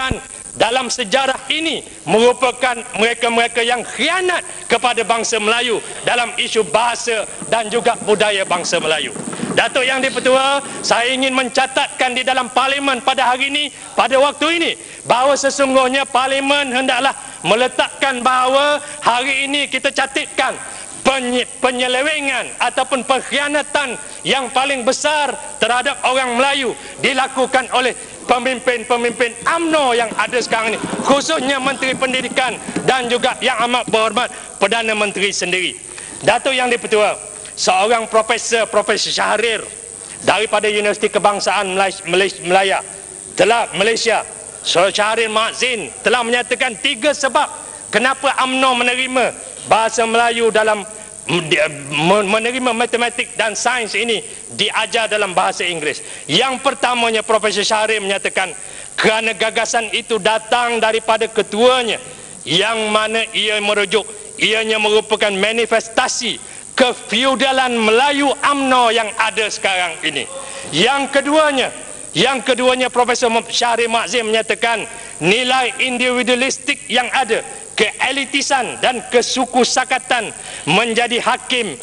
kemuliaan dalam sejarah ini merupakan mereka-mereka yang khianat kepada bangsa Melayu dalam isu bahasa dan juga budaya bangsa Melayu. Datuk Yang di-Pertua, saya ingin mencatatkan di dalam parlimen pada hari ini, pada waktu ini, bahawa sesungguhnya parlimen hendaklah meletakkan bahawa hari ini kita catatkan penyelewengan ataupun pengkhianatan yang paling besar terhadap orang Melayu dilakukan oleh pemimpin-pemimpin UMNO yang ada sekarang ini, khususnya Menteri Pendidikan dan juga yang amat berhormat Perdana Menteri sendiri. Datuk Yang di-Pertua, seorang Profesor Syahrir daripada Universiti Kebangsaan Malaysia, Syahrir Maazin telah menyatakan 3 sebab kenapa UMNO menerima bahasa Melayu dalam menerima matematik dan sains ini diajar dalam bahasa Inggeris. Yang pertamanya, Profesor Syahrir menyatakan kerana gagasan itu datang daripada ketuanya, yang mana ianya merupakan manifestasi kefeudalan Melayu UMNO yang ada sekarang ini. Yang keduanya Profesor Syahrir Maazin menyatakan nilai individualistik yang ada, keelitisan dan kesukusakatan menjadi hakim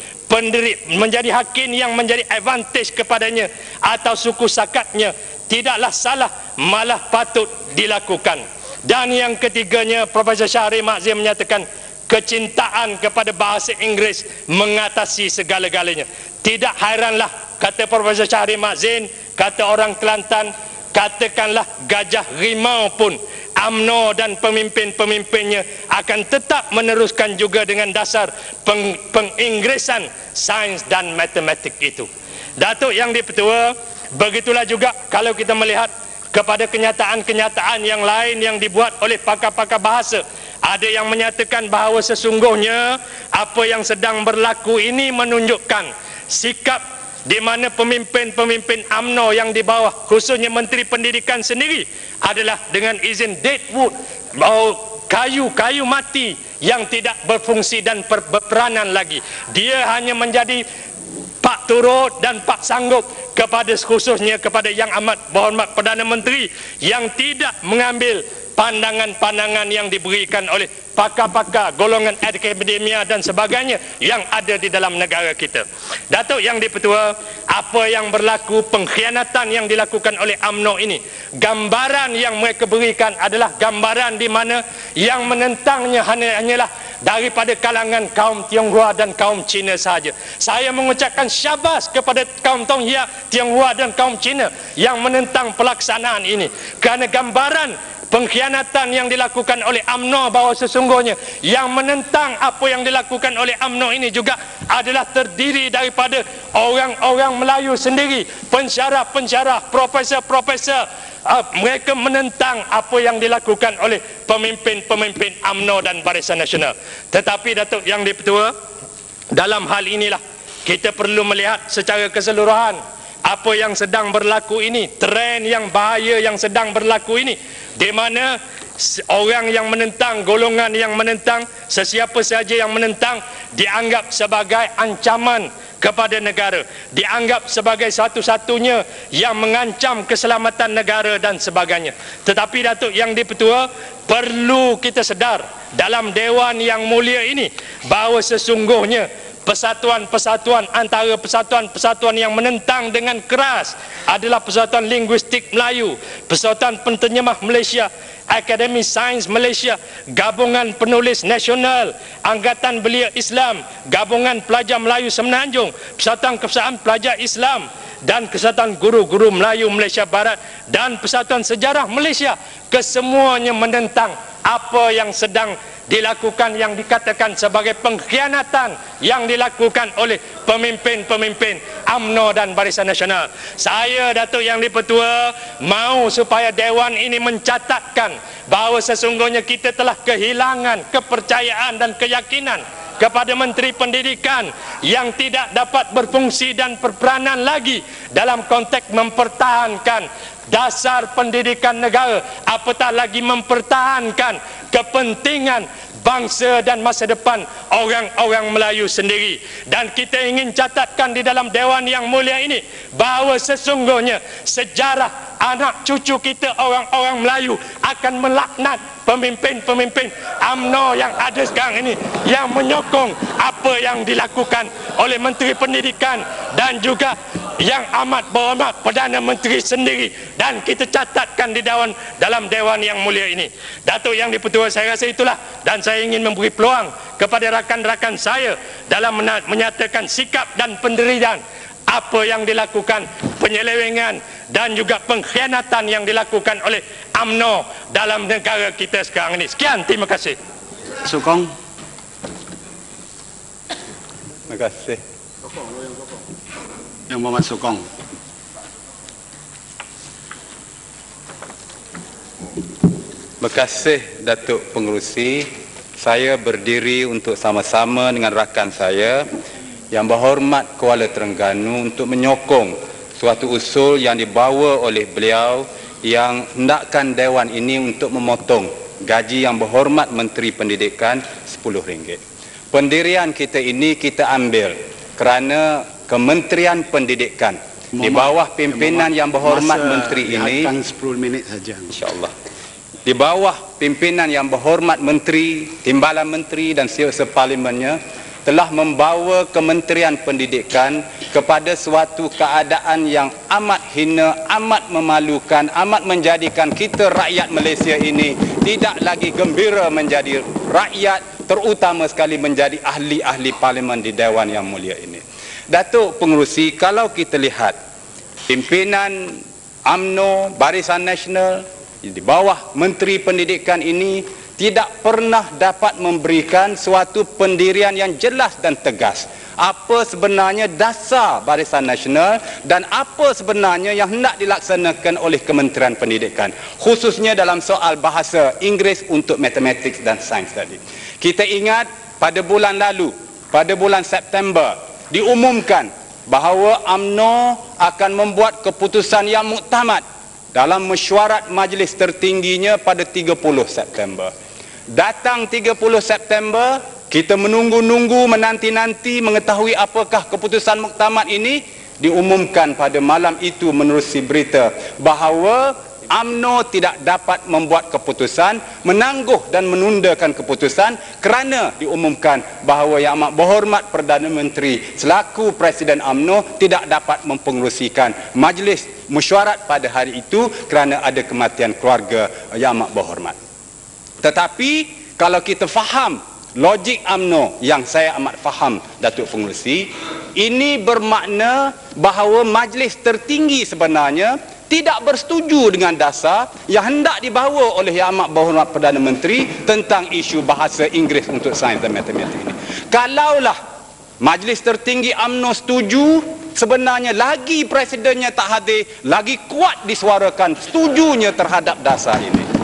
yang menjadi advantage kepadanya atau suku sakatnya tidaklah salah, malah patut dilakukan. Dan yang ketiganya, Profesor Syahrir Maazin menyatakan kecintaan kepada bahasa Inggeris mengatasi segala-galanya. Tidak hairanlah, kata Profesor Syahrir Maazin, kata orang Kelantan, katakanlah gajah rimau pun UMNO dan pemimpin-pemimpinnya akan tetap meneruskan juga dengan dasar penginggrisan sains dan matematik itu. Datuk Yang di-Pertua, begitulah juga kalau kita melihat kepada kenyataan-kenyataan yang lain yang dibuat oleh pakar-pakar bahasa. Ada yang menyatakan bahawa sesungguhnya apa yang sedang berlaku ini menunjukkan sikap di mana pemimpin-pemimpin UMNO yang di bawah, khususnya Menteri Pendidikan sendiri, adalah dengan izin deadwood, kayu mati yang tidak berfungsi dan berperanan lagi. Dia hanya menjadi pak turut dan pak sanggup kepada, khususnya kepada yang amat berhormat Perdana Menteri, yang tidak mengambil pandangan-pandangan yang diberikan oleh pakar-pakar golongan akademia dan sebagainya yang ada di dalam negara kita. Datuk Yang di-Pertua, apa yang berlaku, pengkhianatan yang dilakukan oleh UMNO ini, gambaran yang mereka berikan adalah gambaran di mana yang menentangnya hanyalah daripada kalangan kaum Tionghoa dan kaum Cina sahaja. Saya mengucapkan syabas kepada kaum Tionghoa dan kaum Cina yang menentang pelaksanaan ini, kerana gambaran pengkhianatan yang dilakukan oleh UMNO bahawa sesungguhnya yang menentang apa yang dilakukan oleh UMNO ini juga adalah terdiri daripada orang-orang Melayu sendiri, pensyarah-pensyarah, profesor-profesor. Mereka menentang apa yang dilakukan oleh pemimpin-pemimpin UMNO dan Barisan Nasional. Tetapi Datuk Yang di-Pertua, dalam hal inilah kita perlu melihat secara keseluruhan apa yang sedang berlaku ini, trend yang bahaya yang sedang berlaku ini, di mana orang yang menentang, golongan yang menentang, sesiapa sahaja yang menentang dianggap sebagai ancaman kepada negara, dianggap sebagai satu-satunya yang mengancam keselamatan negara dan sebagainya. Tetapi Datuk Yang di-Pertua, perlu kita sedar dalam Dewan yang mulia ini bahawa sesungguhnya persatuan-persatuan antara persatuan-persatuan yang menentang dengan keras adalah Persatuan Linguistik Melayu, Persatuan Penterjemah Malaysia, Akademi Sains Malaysia, Gabungan Penulis Nasional, Angkatan Belia Islam, Gabungan Pelajar Melayu Semenanjung, Persatuan Kebangsaan Pelajar Islam, dan Kesatuan Guru-Guru Melayu Malaysia Barat, dan Persatuan Sejarah Malaysia. Kesemuanya menentang apa yang sedang dilakukan, yang dikatakan sebagai pengkhianatan yang dilakukan oleh pemimpin-pemimpin UMNO dan Barisan Nasional. Saya, Datuk Yang di-Pertua, mahu supaya Dewan ini mencatatkan bahawa sesungguhnya kita telah kehilangan kepercayaan dan keyakinan kepada Menteri Pendidikan yang tidak dapat berfungsi dan berperanan lagi dalam konteks mempertahankan dasar pendidikan negara, apatah lagi mempertahankan kepentingan bangsa dan masa depan orang-orang Melayu sendiri. Dan kita ingin catatkan di dalam Dewan yang mulia ini bahawa sesungguhnya sejarah anak cucu kita orang-orang Melayu akan melaknat pemimpin-pemimpin UMNO yang ada sekarang ini, yang menyokong apa yang dilakukan oleh Menteri Pendidikan dan juga yang amat berhormat Perdana Menteri sendiri, dan kita catatkan di dalam Dewan yang mulia ini. Datuk Yang di-Pertua, saya rasa itulah, dan saya ingin memberi peluang kepada rakan-rakan saya dalam menyatakan sikap dan pendirian apa yang dilakukan, penyelewengan dan juga pengkhianatan yang dilakukan oleh UMNO dalam negara kita sekarang ini. Sekian, terima kasih. Sukong. Terima kasih. Yang Muhammad Sukong. Terima kasih Datuk Pengerusi. Saya berdiri untuk sama-sama dengan rakan saya yang berhormat Kuala Terengganu untuk menyokong suatu usul yang dibawa oleh beliau yang hendakkan Dewan ini untuk memotong gaji yang berhormat Menteri Pendidikan RM10. Pendirian kita ini kita ambil kerana Kementerian Pendidikan di bawah pimpinan yang berhormat Menteri ini 10 minit saja. InsyaAllah. Di bawah pimpinan yang berhormat Menteri, Timbalan Menteri dan siasa parlimennya telah membawa Kementerian Pendidikan kepada suatu keadaan yang amat hina, amat memalukan, amat menjadikan kita rakyat Malaysia ini tidak lagi gembira menjadi rakyat, terutama sekali menjadi ahli-ahli parlimen di Dewan yang mulia ini. Datuk Pengerusi, kalau kita lihat pimpinan UMNO, Barisan Nasional di bawah Menteri Pendidikan ini tidak pernah dapat memberikan suatu pendirian yang jelas dan tegas. Apa sebenarnya dasar Barisan Nasional dan apa sebenarnya yang hendak dilaksanakan oleh Kementerian Pendidikan, khususnya dalam soal bahasa Inggeris untuk matematik dan sains tadi. Kita ingat pada bulan lalu, pada bulan September, diumumkan bahawa UMNO akan membuat keputusan yang muktamad dalam mesyuarat majlis tertingginya pada 30 September. Datang 30 September, kita menunggu-nunggu, menanti-nanti mengetahui apakah keputusan muktamad ini. Diumumkan pada malam itu menerusi berita bahawa UMNO tidak dapat membuat keputusan, menangguh dan menundakan keputusan kerana diumumkan bahawa Yang Amat Berhormat Perdana Menteri selaku Presiden UMNO tidak dapat mempengerusikan majlis mesyuarat pada hari itu kerana ada kematian keluarga Yang Amat Berhormat. Tetapi kalau kita faham logik UMNO yang saya amat faham, Datuk Pengerusi, ini bermakna bahawa majlis tertinggi sebenarnya tidak bersetuju dengan dasar yang hendak dibawa oleh Yang Amat Berhormat Perdana Menteri tentang isu bahasa Inggeris untuk sains dan matematik ini. Kalaulah majlis tertinggi UMNO setuju, sebenarnya lagi presidennya tak hadir, lagi kuat disuarakan setujunya terhadap dasar ini.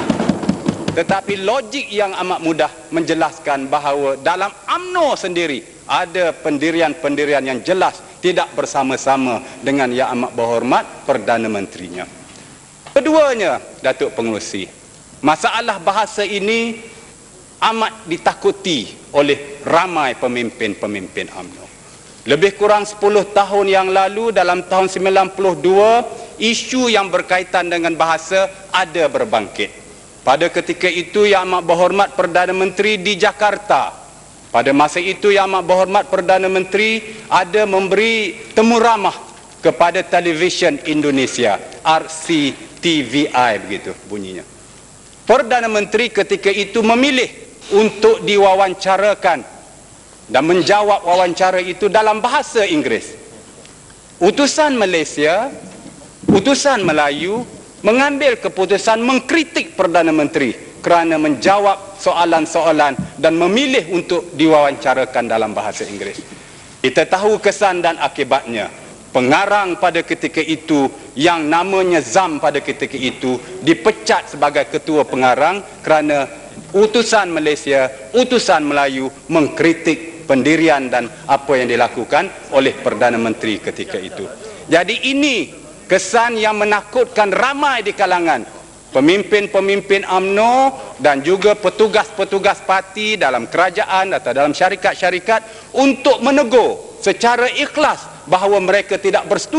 Tetapi logik yang amat mudah menjelaskan bahawa dalam UMNO sendiri ada pendirian-pendirian yang jelas tidak bersama-sama dengan Yang Amat Berhormat Perdana Menterinya. Keduanya, Datuk Pengerusi, masalah bahasa ini amat ditakuti oleh ramai pemimpin-pemimpin UMNO. Lebih kurang 10 tahun yang lalu, dalam tahun 92, isu yang berkaitan dengan bahasa ada berbangkit. Pada ketika itu Yang Amat Berhormat Perdana Menteri di Jakarta, pada masa itu Yang Amat Berhormat Perdana Menteri ada memberi temu ramah kepada televisyen Indonesia, RCTVI begitu bunyinya. Perdana Menteri ketika itu memilih untuk diwawancarakan dan menjawab wawancara itu dalam bahasa Inggeris. Utusan Malaysia, utusan Melayu mengambil keputusan mengkritik Perdana Menteri kerana menjawab soalan-soalan dan memilih untuk diwawancarakan dalam bahasa Inggeris. Kita tahu kesan dan akibatnya. Pengarang pada ketika itu yang namanya Zam pada ketika itu dipecat sebagai ketua pengarang kerana utusan Malaysia, utusan Melayu mengkritik pendirian dan apa yang dilakukan oleh Perdana Menteri ketika itu. Jadi ini kesan yang menakutkan ramai di kalangan pemimpin-pemimpin UMNO dan juga petugas-petugas parti dalam kerajaan atau dalam syarikat-syarikat untuk menegur secara ikhlas bahawa mereka tidak bersetuju